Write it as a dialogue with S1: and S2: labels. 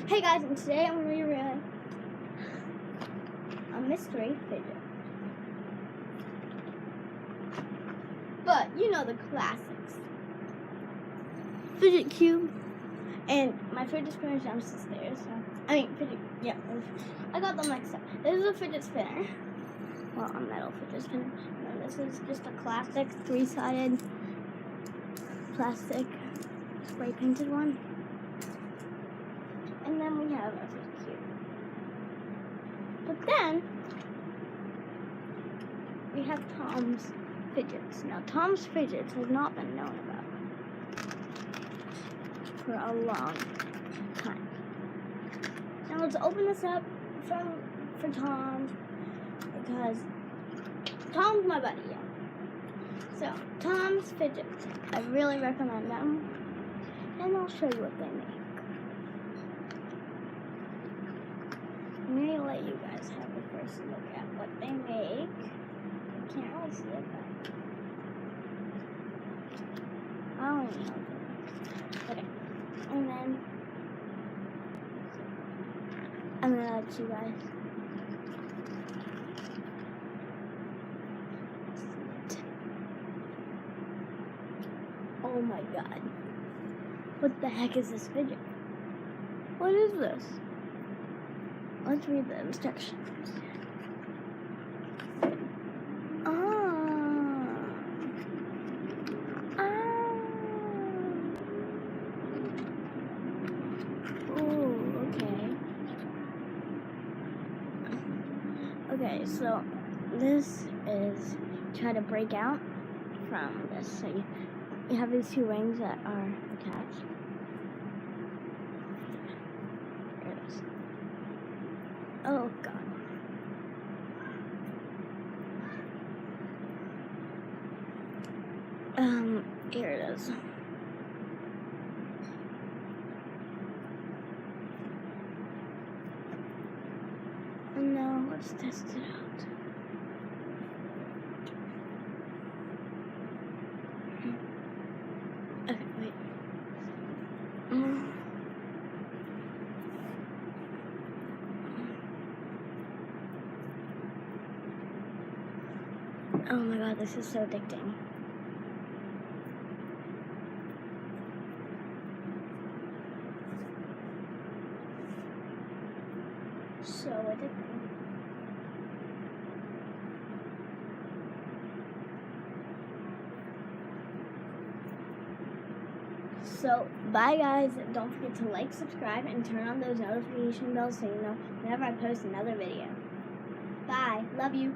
S1: Hey guys, and today I'm going to be reviewing a mystery fidget. But you know the classics. Fidget cube, and my fidget spinner jumps the stairs. I got them mixed up. This is a fidget spinner. Well, a metal fidget spinner. And this is just a classic 3-sided plastic spray painted one. And then we have our fidget cube. But then we have Tom's Fidgets. Now, Tom's Fidgets has not been known about for a long time. Now let's open this up for Tom, because Tom's my buddy, yeah. So, Tom's Fidgets. I really recommend them, and I'll show you what they make. I'm going to let you guys have a first look at what they make. I can't really see it, but I don't even know. Okay. And then I'm going to let you guys see it. Oh my god. What the heck is this fidget? What is this? Let's read the instructions. Okay, so this is try to break out from this. So you have these two rings that are attached. There it is. Oh god. Here it is. And now let's test it out. Okay, wait. Oh my god, this is so addicting. So addicting. So, bye guys. Don't forget to like, subscribe, and turn on those notification bells so you know whenever I post another video. Bye. Love you.